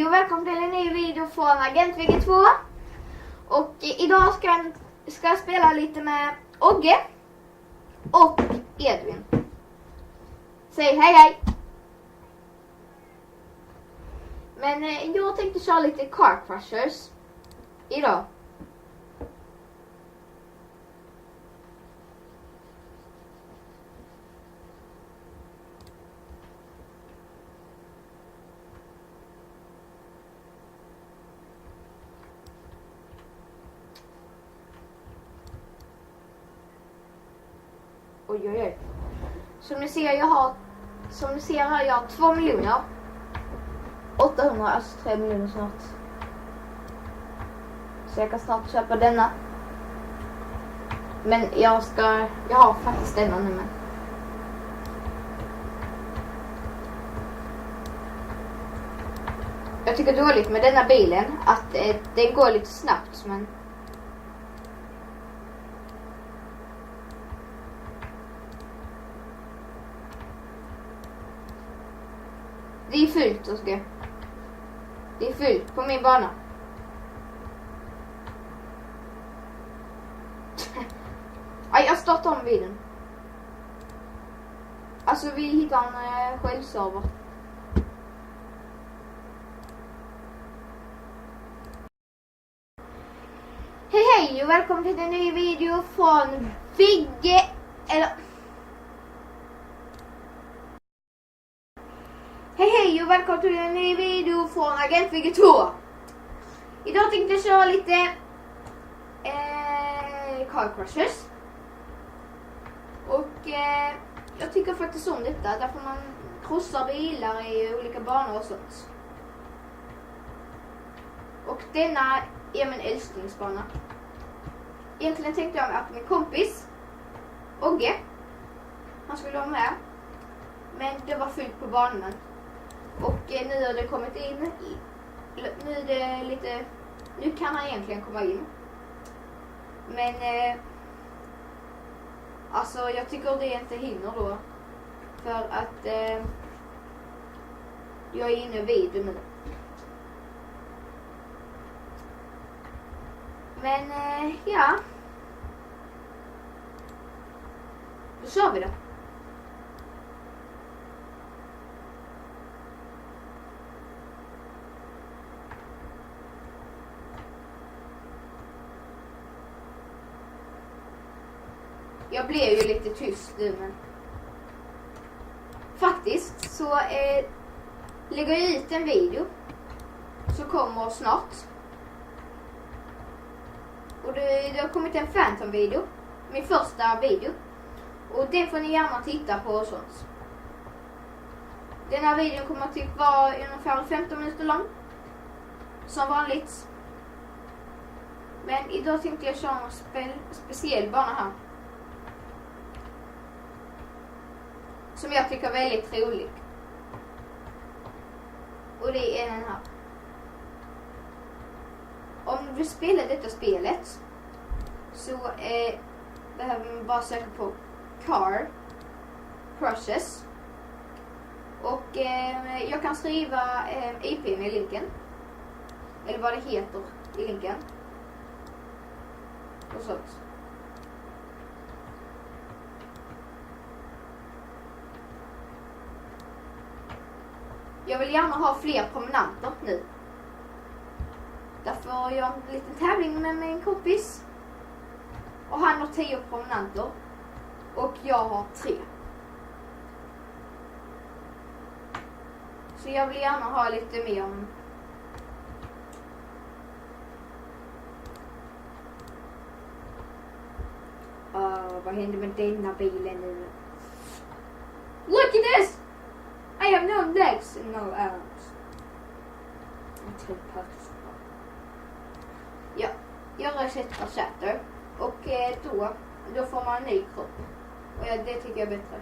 hej och välkommen till en ny video från Agent VG2. Och idag ska jag spela lite med Ogge och Edvin. Säg hej hej! Men jag tänkte köra lite Car Crushers idag. Oj oj oj. Som ni ser har jag 2 miljoner 800, alltså 3 miljoner snart. Så jag kan snart köpa denna. Men jag har faktiskt denna nu med. Jag tycker dåligt med denna bilen att den går lite snabbt, men det är fullt, Oskar. Det är fullt på min bana. Aj, jag startar om bilen. Alltså vi hittar en självserver. Hej hej och välkommen till en ny video från Vigge, Hej hej och välkommen till en ny video från Agent VG2. Idag tänkte jag köra lite Car Crushers. Och jag tycker faktiskt om detta därför man krossar bilar i olika banor och sånt. Och denna är min älsklingsbana. Egentligen tänkte jag att min kompis Ogge, han skulle vara med, men det var fullt på banan. Och nu har det kommit in. Nu kan han egentligen komma in. Men alltså jag tycker det inte hinner då. För att jag är inne i video nu. Men ja. Då kör vi då. Jag blev ju lite tyst nu, men faktiskt så lägger jag ut en video som kommer snart. Och det har kommit en Phantom-video, min första video. Och den får ni gärna titta på och sånt. Den här videon kommer typ vara ungefär 15 minuter lång. Som vanligt. Men idag tänkte jag köra en speciell bana här. Som jag tycker är väldigt rolig. Och det är den här. Om du spelar detta spelet så behöver man bara söka på Car Crushers. Och jag kan skriva IP:n i länken. Eller vad det heter i länken. Och sånt. Jag vill gärna ha fler promenanter nu. Därför har jag en liten tävling med min kompis. Och han har 10 promenanter. Och jag har 3. Så jag vill gärna ha lite mer. Vad händer med denna bilen nu? Look at this! I have no legs and no arms. Ja, jag resetar chatter. Och då får man en ny kropp. Och det tycker jag är bättre.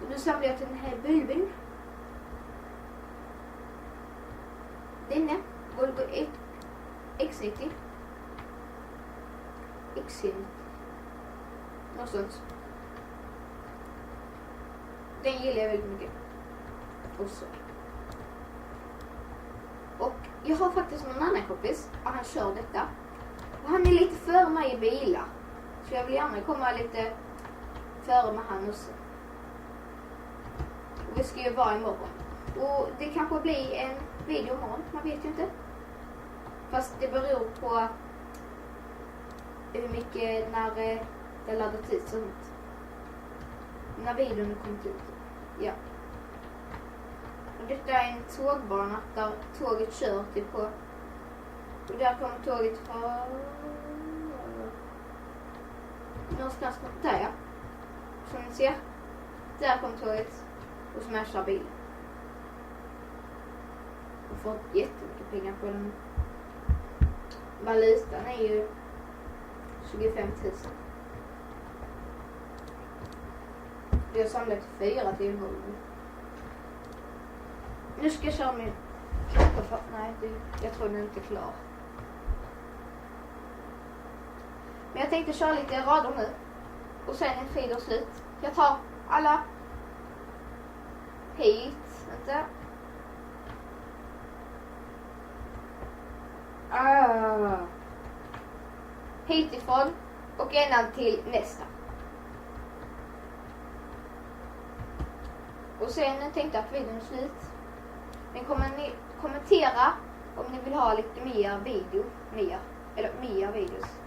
Och nu samlar jag till den här bulben. Denna Volvo X90. X90. Något sånt. Den gillar jag väldigt mycket. Och så. jag har faktiskt någon annan kompis. Och han kör detta. Och han är lite före mig i bilar. Så jag vill gärna komma lite före med han också. Och vi ska ju vara imorgon. Och det kanske blir en video imorgon. Man vet ju inte. Fast det beror på hur mycket när det laddat ut sånt. När videon kommer ut. Ja. Och detta är en tågbana där tåget kör typ på. Och där kommer tåget från någonstans där. Som ni ser. Där kommer tåget och smashar bilen. Och får jättemycket pengar på den. Valutan är ju 25 000. Vi har samlat 4 timmar. Nu ska jag köra min klocka. Nej, jag tror den är inte klar. Men jag tänkte köra lite rader nu. Och sen är feeder slut. Jag tar alla hit. Vänta. Hitifrån och ända till nästa. Och sen tänkte jag att videon är slut. Men kommentera om ni vill ha lite mer video. Mer videos.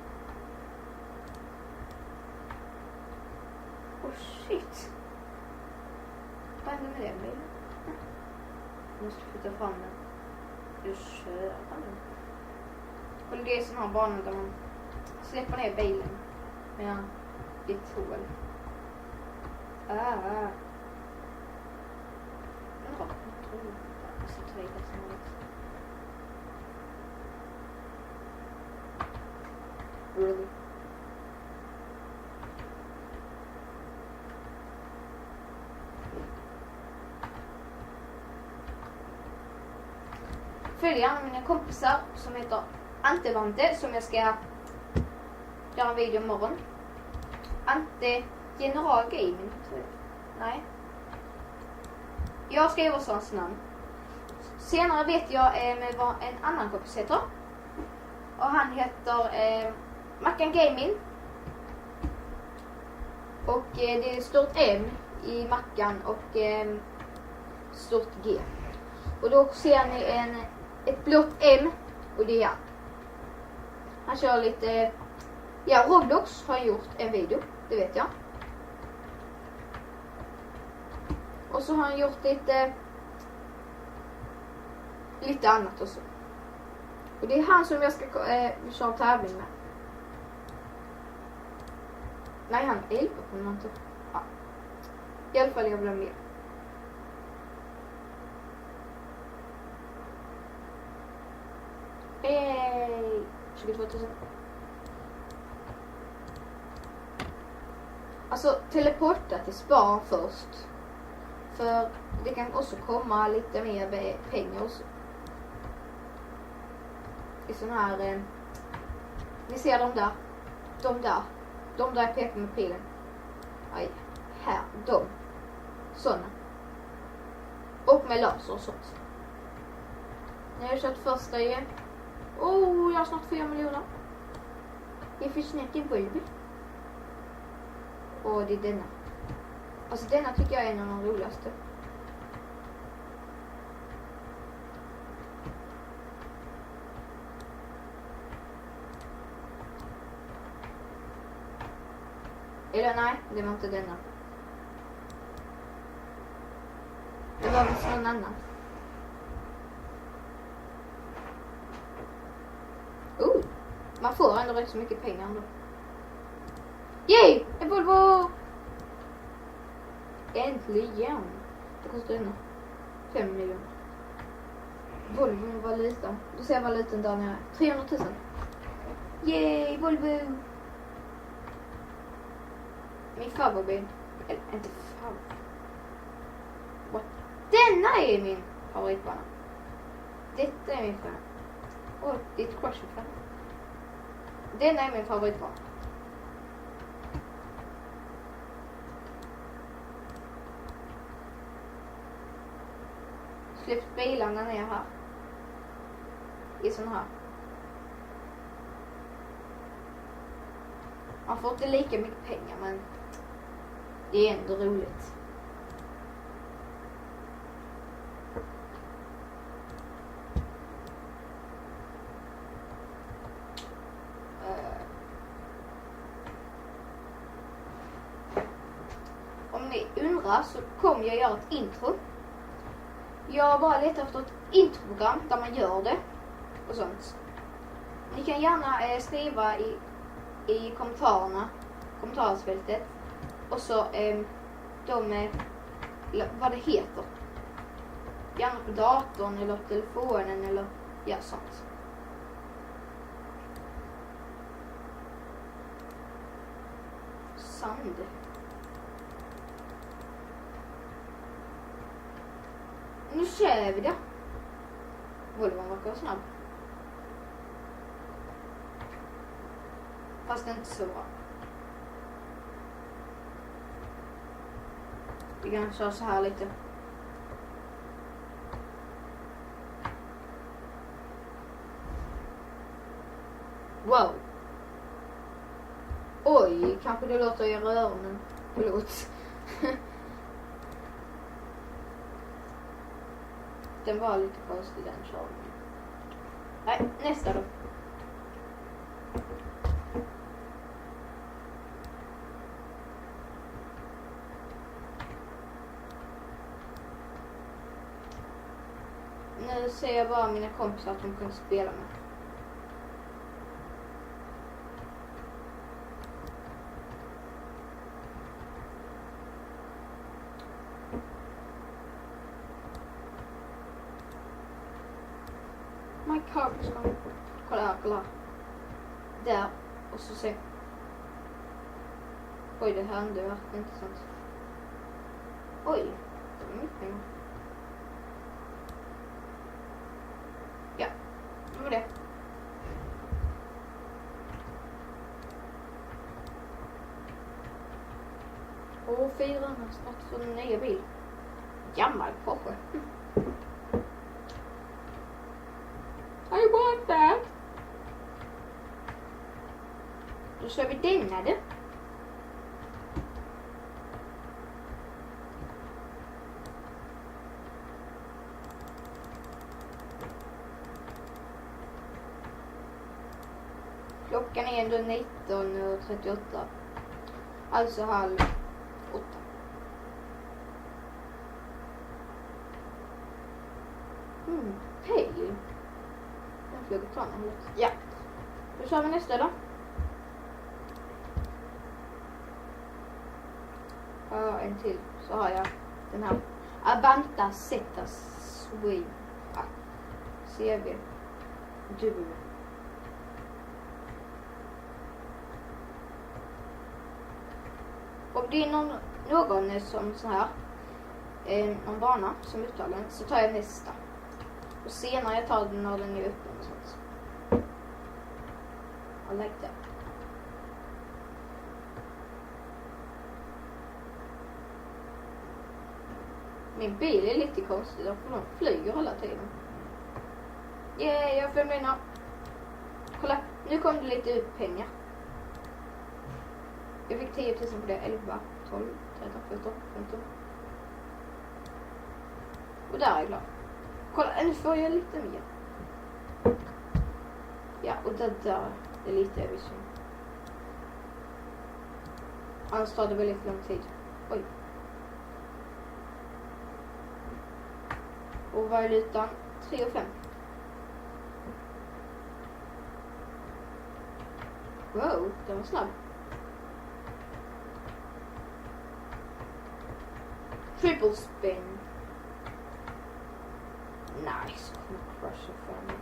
Oh shit. Vad händer med den bilen? Jag måste flytta fram den. Jag kör den. Och det är sån här banan där man släpper ner bilen med ett hål. Really? Följ gärna mina kompisar som heter Ante som jag ska göra en video imorgon. Ante General Gaming tror jag. Nej. Jag skriver sånt namn. Senare vet jag med vad en annan kompis heter. Och han heter Mackan Gaming. Och det är stort M i Mackan och stort G. Och då ser ni ett blått M och det är han. Han kör lite, ja, Roblox har gjort en video, det vet jag. Och så har han gjort lite annat också. Och det är han som jag ska köra tävling med. Nej, han är 11 på någonting. Ja. I alla fall jag blir med. Hej! 22 000. Alltså, teleporta till spar först. För det kan också komma lite mer pengar också. I sån här... ni ser de där. De där jag pekar med pilen. Aj, här, de. Såna. Och med laser och sånt. Nu har jag kört första igen. Jag har snart 4 miljoner. Det finns snett i Volvo. Och det är denna. Alltså denna tycker jag är en av de roligaste. Eller nej, det var inte denna. Det var väl någon annan. Man får ändå rätt så mycket pengar ändå. Yay! En Volvo! Äntligen! Det kostar ändå 5 miljoner. Volvo med valuta. Då ser jag valutan där nere. 300 000. Yay! Volvo! Min favoritbil. Eller inte favorit. What? Denna är min favoritbana. Detta är min favorit. Det är ett crush fan. Denna är min favoritbana. Släpps bilarna ner här. i sån här. Man får inte lika mycket pengar, men det är ändå roligt. Om ni undrar så kommer jag göra ett intro. Jag bara letar efter ett introprogram där man gör det och sånt. Ni kan gärna skriva i kommentarsfältet och så vad det heter. Gärna på datorn eller telefonen eller sånt. Sand. Nu kör vi det. Volvon verkar snabb. Fast det är inte så bra. Vi kan köra så här lite. Wow. Oj, kanske det låter i öronen. Förlåt. Den var lite konstig, den körningen. Nej, nästa då. Nu ser jag bara mina kompisar att de kan spela med. My car is gone. Kolla. Där. Och så se. Oj, det hände verkligen inte sant. Oj, det var mycket pengar. Ja, det var det. Och 400 snart för en nya bil. Gammal Porsche. I want that. Då kör vi denna det. Klockan är ändå 19:38. Alltså 7:30. Hej. Den flög på hållet. Ja. Då kör vi nästa då. Ja, en till. Så har jag den här. Avanta Zeta Sway. CV. Du. Om det är någon som så här någon bana som uttagen så tar jag nästa. Och senare jag tar den när den är öppen och sånt. I like that. Min bil är lite konstig, för de flyger hela tiden. Jag får mina. Kolla, nu kom det lite ut pengar. Jag fick 10 000 på det, 11, 12, 13, 14, 15. Och där är jag klar. Kolla, nu får jag lite mer. Ja, och det där är lite översyn. Annars tar det väldigt lång tid. Oj. Och valutan 3,5. Wow, det var snabb. Triple spin. Nice. Crush it for me.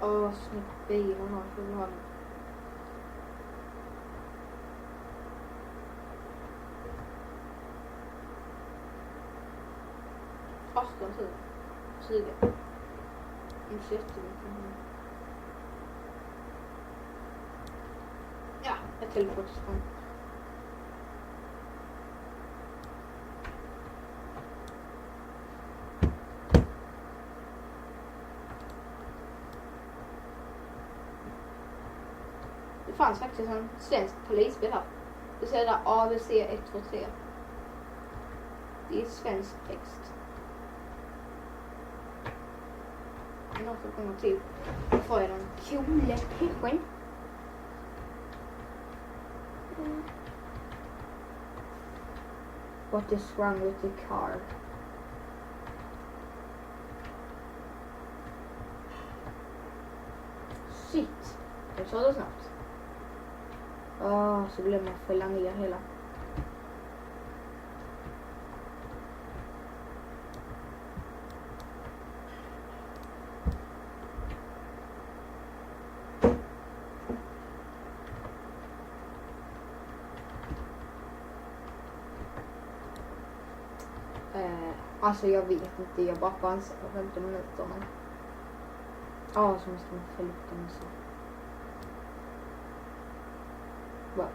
Åh, snyggt bilen har för honom. Tur. 20. Inte jättemycket. Ja, ett teleportsprång. fanns faktiskt en svensk polisbil här. Du ser där ABC 123. Det är svensk text. Något som kommer till. Då får jag den coola pension. What is wrong with the car? Shit. Jag sa det snabbt. Så glömmer jag fälla ner hela. Alltså jag vet inte, jag bara chansar på 15 minuter. Men... så måste man fälla upp den och så. Wow.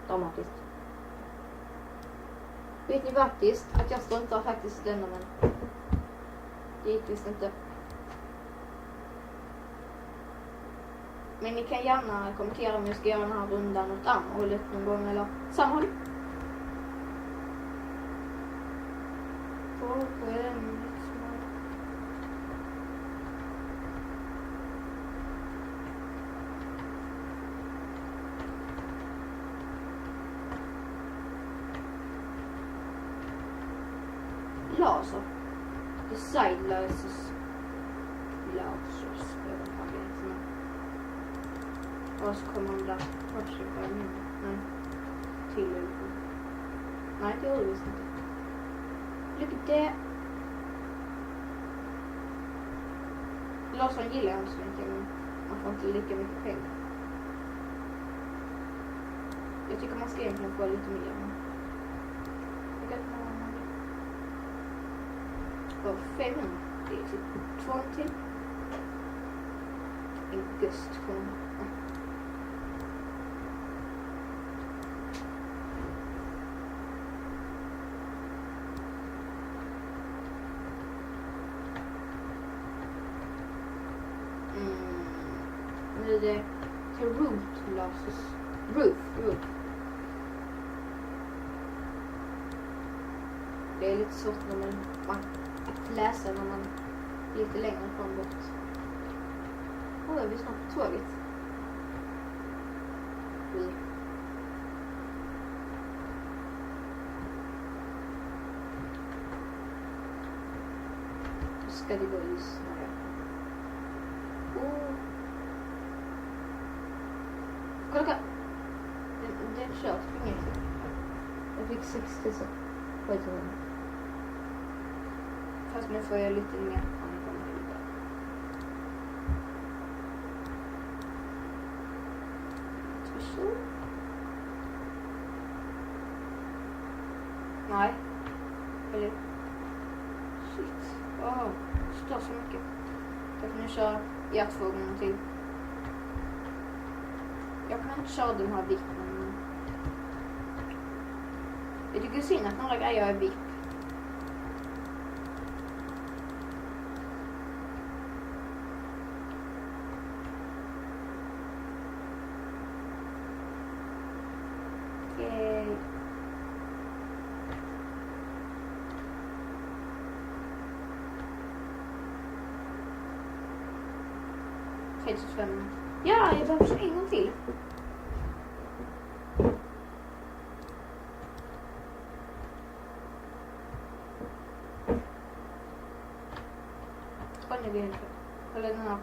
Dramatiskt. Vet ni faktiskt att jag struntar faktiskt i denna, men det gick visst inte. Men ni kan gärna kommentera om jag ska göra den här rundan åt andra hållet någon gång eller samma håll. Laser. The side lasers. Och så kommer de där. Nej. Till Ulf. Nej, det gjorde vi inte. Look at that. Lasern gillar jag inte så mycket, men man får inte lika mycket pengar. Jag tycker man ska egentligen få lite mer. Och 500. Det är typ 2 till. En gust kommer. Nu är det till roof. Det är lite svårt när man läser när man är lite längre från bort. Är vi snart på tåget? Då ska det gå just här. Kolla. Den kört för inget. Jag fick 60 så. Fast nu får jag lite mer. Nej. Eller. Shit. Stör så mycket. Jag kan nu köra två gånger till. Jag kan inte köra den här vippen. Jag tycker synd att några grejer är vipp. Yay. Ja, jag behöver köra en gång till. Eller den här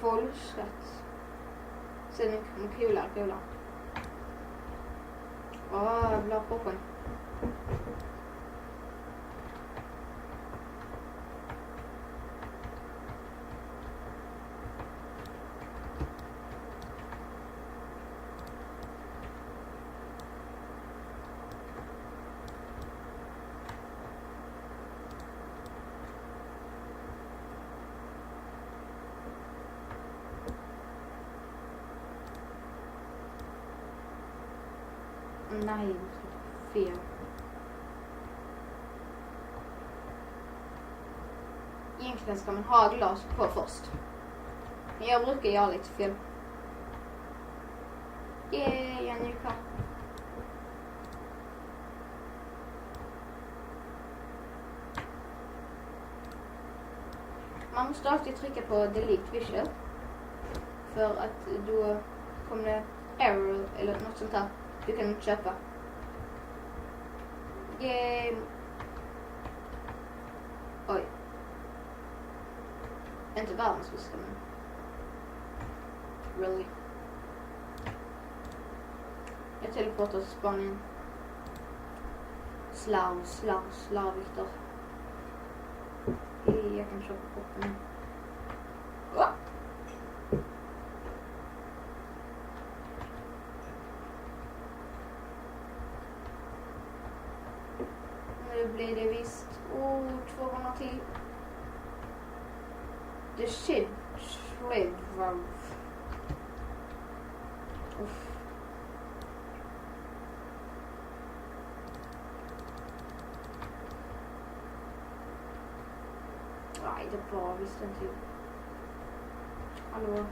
folkskatt. Sen kommer kula. Jag vill ha popcorn. Nej, fel. Egentligen ska man ha glas på först. Men jag brukar göra lite fel. Jag är ny kvar. Man måste alltid trycka på delete visual. För att då kommer det error eller något sånt här. Du kan inte köpa. Game. Oj. Inte världens bästa, men really. Jag teleportar till Spanien. Slav, Viktor. Jag kan köpa poppen. Nu blir det visst 200 till. The shit flavor. Nej, det var visst inte. Hallå.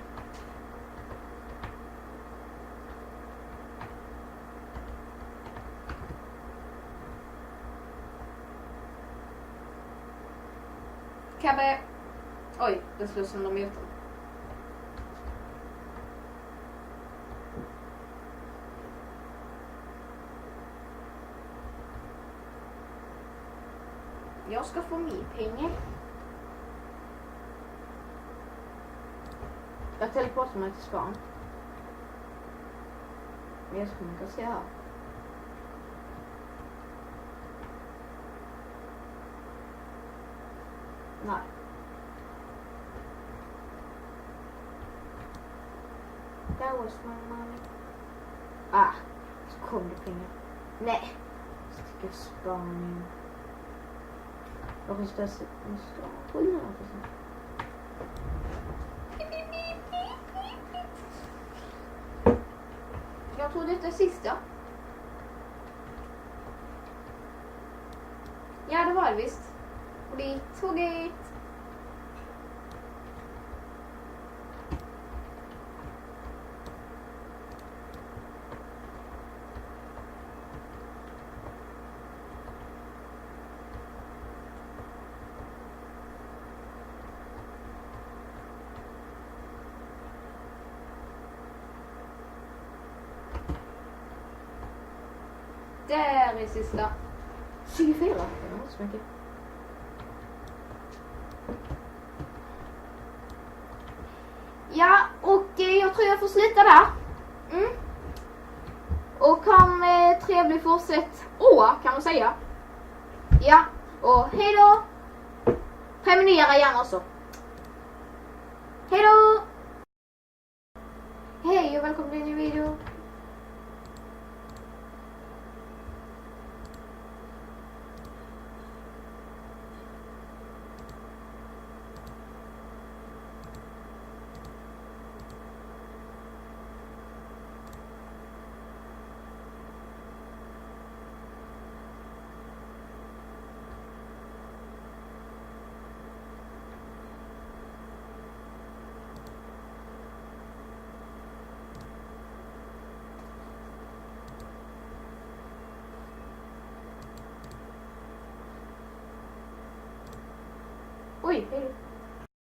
Kabbe. Oj, det slår sönder motorn. Jag ska få mer pengar. Jag teleportar mig till Span. Men jag ska inte se här. Nej. That was my money. Så kom det pengar. Nej. Sticka Spanien. Jag måste ha 100%. Jag tror detta är sista. Ja, det var det visst. Och det tog det. Där är sista. 24. Det var inte så mycket. Ja, och jag tror jag får sluta där. Och ha en trevlig fortsätt kan man säga. Ja, och hej då. Prenumerera gärna också. Hej då. Hej och välkommen till en ny video. Oj, hej.